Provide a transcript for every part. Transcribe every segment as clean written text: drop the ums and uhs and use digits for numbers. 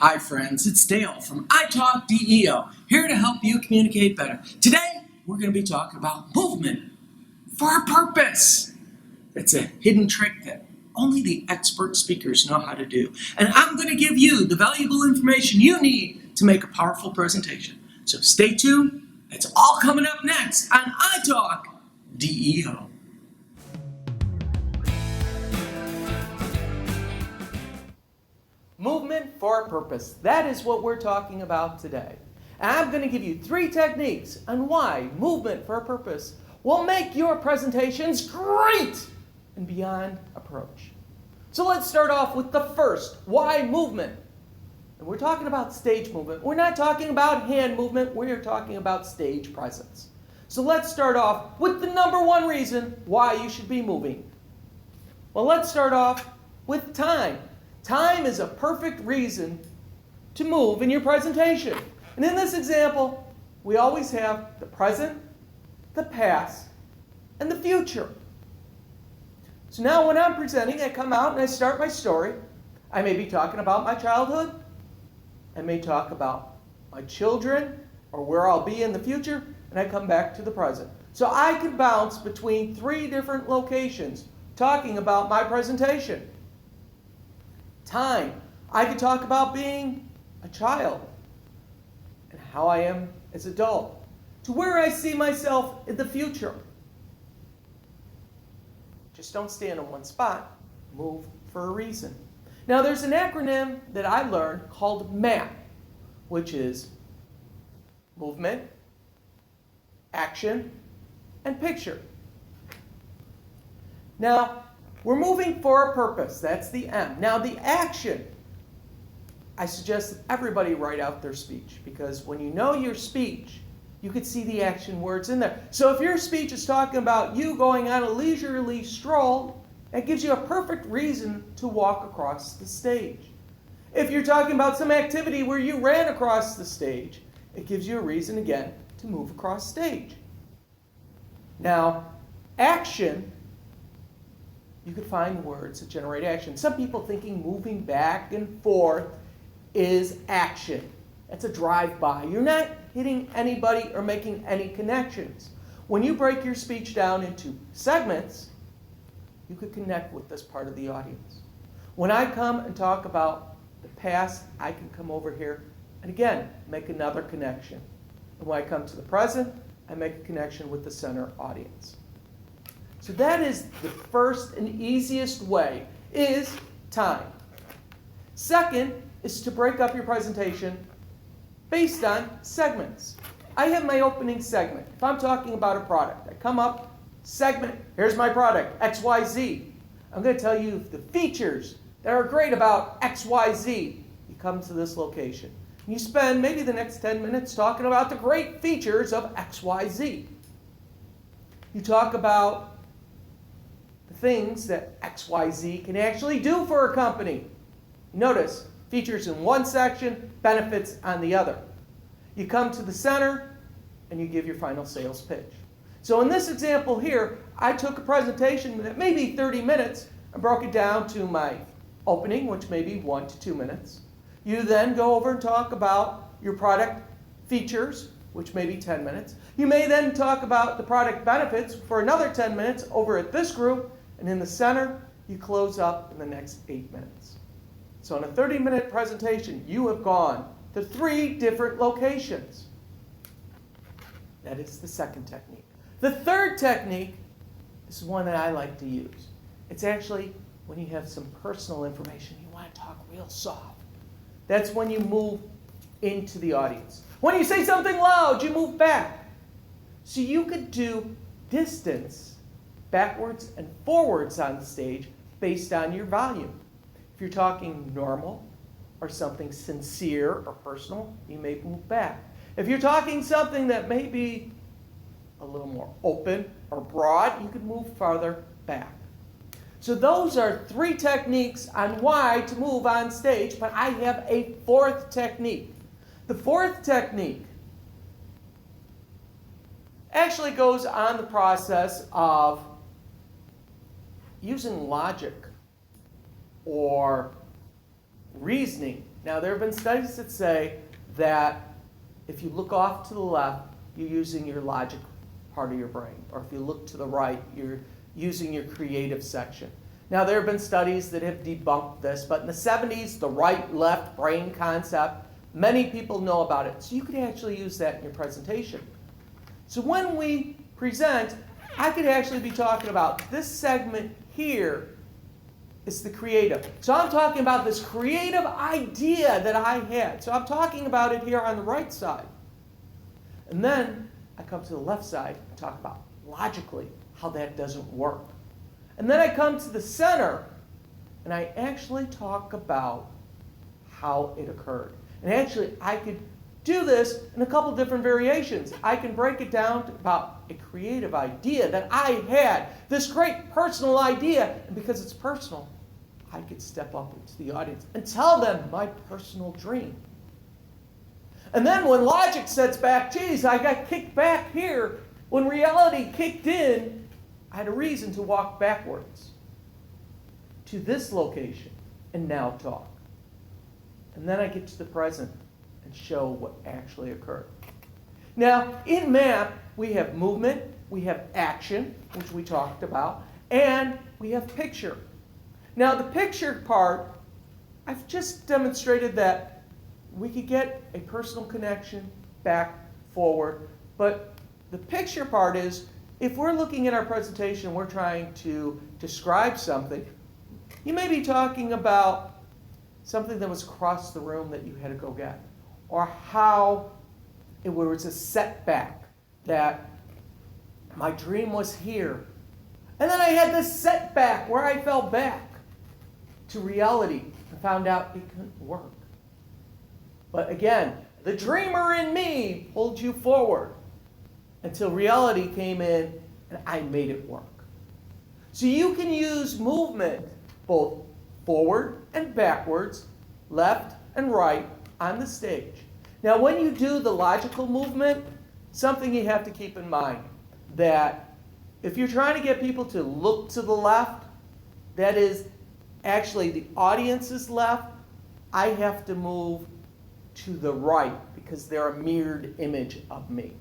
Hi friends, it's Dale from iTalk DEO, here to help you communicate better. Today, we're going to be talking about movement for a purpose. It's a hidden trick that only the expert speakers know how to do. And I'm going to give you the valuable information you need to make a powerful presentation. So stay tuned, it's all coming up next on iTalk DEO. Movement for a purpose. That is what we're talking about today. And I'm going to give you 3 techniques on why movement for a purpose will make your presentations great and beyond approach. So let's start off with the first, why movement? And we're talking about stage movement. We're not talking about hand movement. We're talking about stage presence. So let's start off with the number 1 reason why you should be moving. Well, let's start off with time. Time is a perfect reason to move in your presentation. And in this example, we always have the present, the past, and the future. So now when I'm presenting, I come out and I start my story. I may be talking about my childhood. I may talk about my children or where I'll be in the future, and I come back to the present. So I can bounce between 3 different locations talking about my presentation. Time. I could talk about being a child and how I am as an adult, to where I see myself in the future. Just don't stand in one spot. Move for a reason. Now there's an acronym that I learned called MAP, which is movement, action, and picture. Now, we're moving for a purpose. That's the M. Now, the action. I suggest that everybody write out their speech, because when you know your speech, you could see the action words in there. So if your speech is talking about you going on a leisurely stroll, that gives you a perfect reason to walk across the stage. If you're talking about some activity where you ran across the stage, it gives you a reason, again, to move across stage. Now, action, you could find words that generate action. Some people thinking moving back and forth is action. That's a drive-by. You're not hitting anybody or making any connections. When you break your speech down into segments, you could connect with this part of the audience. When I come and talk about the past, I can come over here and again, make another connection. And when I come to the present, I make a connection with the center audience. So that is the first and easiest way, is time. Second is to break up your presentation based on segments. I have my opening segment. If I'm talking about a product, I come up, segment, here's my product, XYZ. I'm going to tell you the features that are great about XYZ. You come to this location. You spend maybe the next 10 minutes talking about the great features of XYZ. You talk about the things that XYZ can actually do for a company. Notice, features in one section, benefits on the other. You come to the center, and you give your final sales pitch. So in this example here, I took a presentation that may be 30 minutes and broke it down to my opening, which may be 1 to 2 minutes. You then go over and talk about your product features, which may be 10 minutes. You may then talk about the product benefits for another 10 minutes over at this group, and in the center, you close up in the next 8 minutes. So in a 30-minute presentation, you have gone to 3 different locations. That is the second technique. The third technique is one that I like to use. It's actually when you have some personal information, you want to talk real soft. That's when you move into the audience. When you say something loud, you move back. So you could do distance backwards and forwards on the stage based on your volume. If you're talking normal or something sincere or personal, you may move back. If you're talking something that may be a little more open or broad, you could move farther back. So those are 3 techniques on why to move on stage, but I have a 4th technique. The 4th technique actually goes on the process of using logic or reasoning. Now, there have been studies that say that if you look off to the left, you're using your logic part of your brain. Or if you look to the right, you're using your creative section. Now, there have been studies that have debunked this, but in the 70s, the right-left brain concept, many people know about it. So you could actually use that in your presentation. So when we present, I could actually be talking about this segment here is the creative. So I'm talking about this creative idea that I had. So I'm talking about it here on the right side. And then I come to the left side and talk about logically how that doesn't work. And then I come to the center and I actually talk about how it occurred. And actually, I could do this in a couple different variations. I can break it down to about a creative idea that I had, this great personal idea. And because it's personal, I could step up into the audience and tell them my personal dream. And then when logic sets back, geez, I got kicked back here. When reality kicked in, I had a reason to walk backwards to this location and now talk. And then I get to the present and show what actually occurred. Now, in MAP, we have movement, we have action, which we talked about, and we have picture. Now, the picture part, I've just demonstrated that we could get a personal connection back, forward, but the picture part is, if we're looking at our presentation, we're trying to describe something, you may be talking about something that was across the room that you had to go get, or how it was a setback, that my dream was here, and then I had this setback where I fell back to reality and found out it couldn't work. But again, the dreamer in me pulled you forward until reality came in and I made it work. So you can use movement both forward and backwards, left and right on the stage. Now, when you do the logical movement, something you have to keep in mind, that if you're trying to get people to look to the left, that is actually the audience's left, I have to move to the right because they're a mirrored image of me.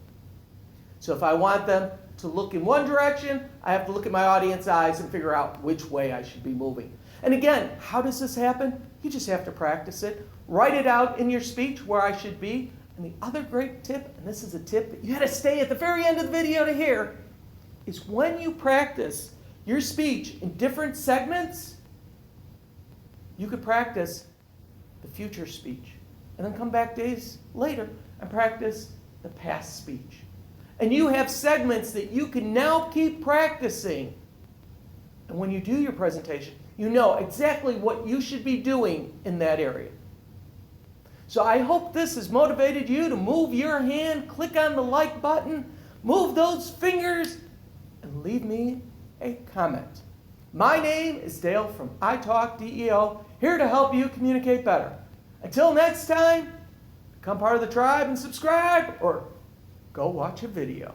So if I want them to look in one direction, I have to look at my audience eyes and figure out which way I should be moving. And again, how does this happen? You just have to practice it. Write it out in your speech where I should be. And the other great tip, and this is a tip that you got to stay at the very end of the video to hear, is when you practice your speech in different segments, you could practice the future speech. And then come back days later and practice the past speech. And you have segments that you can now keep practicing. And when you do your presentation, you know exactly what you should be doing in that area. So I hope this has motivated you to move your hand, click on the like button, move those fingers, and leave me a comment. My name is Dale from iTalk DEO, here to help you communicate better. Until next time, become part of the tribe and subscribe, or go watch a video.